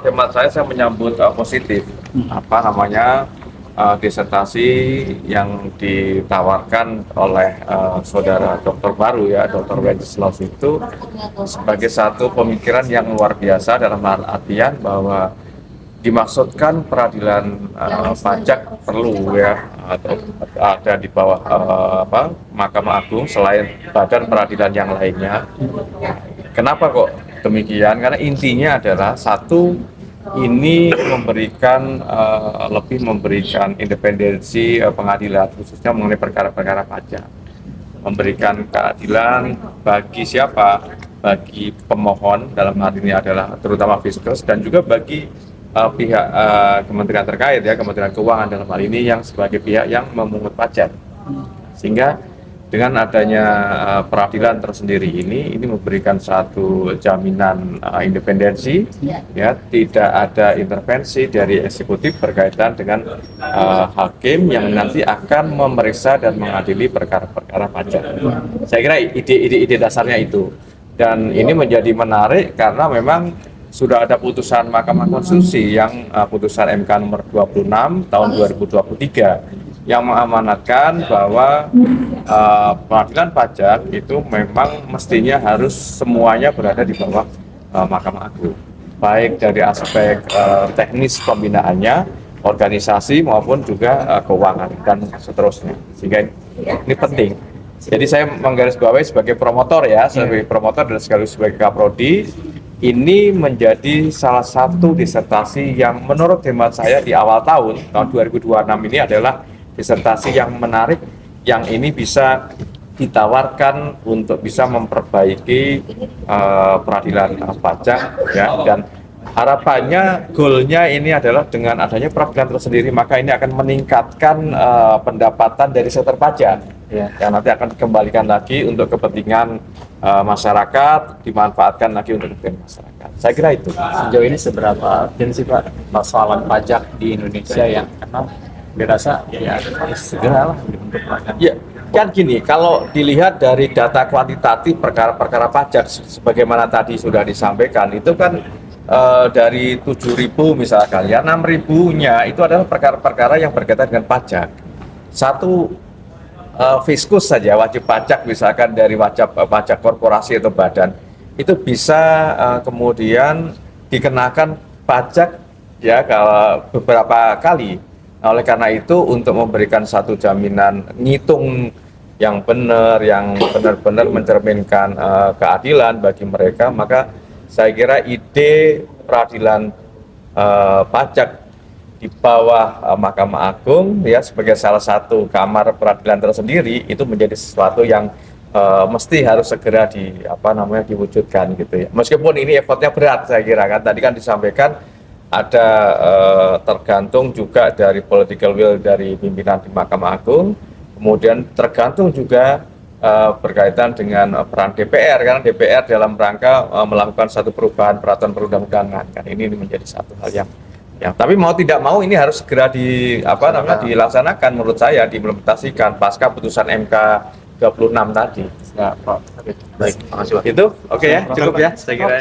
menurut hemat saya menyambut positif apa namanya disertasi yang ditawarkan oleh saudara dokter baru ya, Dr. Wenceslaus itu sebagai satu pemikiran yang luar biasa dalam artian bahwa dimaksudkan peradilan pajak perlu ya atau ada di bawah Mahkamah Agung selain badan peradilan yang lainnya. Kenapa kok demikian? Karena intinya adalah satu, ini lebih memberikan independensi pengadilan khususnya mengenai perkara-perkara pajak, memberikan keadilan bagi siapa? Bagi pemohon, dalam hal ini adalah terutama Fiskus, dan juga bagi pihak kementerian terkait ya, Kementerian Keuangan dalam hal ini yang sebagai pihak yang memungut pajak. Sehingga dengan adanya peradilan tersendiri ini memberikan satu jaminan independensi, ya, tidak ada intervensi dari eksekutif berkaitan dengan hakim yang nanti akan memeriksa dan mengadili perkara-perkara pajak. Saya kira ide dasarnya itu, dan ini menjadi menarik karena memang sudah ada putusan Mahkamah Konstitusi yang putusan MK nomor 26 tahun 2023 yang mengamanatkan bahwa peradilan pajak itu memang mestinya harus semuanya berada di bawah Mahkamah Agung, baik dari aspek teknis pembinaannya, organisasi maupun juga keuangan dan seterusnya. Sehingga ini penting. Jadi saya menggarisbawahi sebagai promotor ya, sebagai promotor dan sekaligus sebagai Kaprodi, ini menjadi salah satu disertasi yang menurut hemat saya di awal tahun 2026 ini adalah disertasi yang menarik, yang ini bisa ditawarkan untuk bisa memperbaiki peradilan pajak ya, dan harapannya goalnya ini adalah dengan adanya peradilan tersendiri maka ini akan meningkatkan pendapatan dari sektor pajak ya, yang nanti akan dikembalikan lagi untuk kepentingan masyarakat, dimanfaatkan lagi untuk kepentingan masyarakat. Saya kira itu. Sejauh ini seberapa urgen sih Pak persoalan pajak di Indonesia yang karena dirasa ya harus segera lah untuk pajak. Ya, kan gini, kalau dilihat dari data kuantitatif perkara-perkara pajak sebagaimana tadi sudah disampaikan, itu kan dari 7.000 misalkan ya, 6.000-nya itu adalah perkara-perkara yang berkaitan dengan pajak. Satu fiskus saja, wajib pajak misalkan dari wajib pajak korporasi atau badan, itu bisa kemudian dikenakan pajak ya kalau beberapa kali. Nah, oleh karena itu untuk memberikan satu jaminan ngitung yang benar, yang benar-benar mencerminkan keadilan bagi mereka, maka saya kira ide peradilan pajak di bawah Mahkamah Agung ya sebagai salah satu kamar peradilan tersendiri itu menjadi sesuatu yang mesti harus segera diwujudkan gitu ya. Meskipun ini effortnya berat, saya kira kan tadi kan disampaikan ada tergantung juga dari political will dari pimpinan di Mahkamah Agung, kemudian tergantung juga berkaitan dengan peran DPR, karena DPR dalam rangka melakukan satu perubahan peraturan perundang-undangan kan, ini menjadi satu hal yang tapi mau tidak mau ini harus segera dilaksanakan menurut saya, diimplementasikan pasca putusan MK 26 tadi. Ya, Pak. Baik, makasih Pak. Itu oke ya, cukup ya saya kira.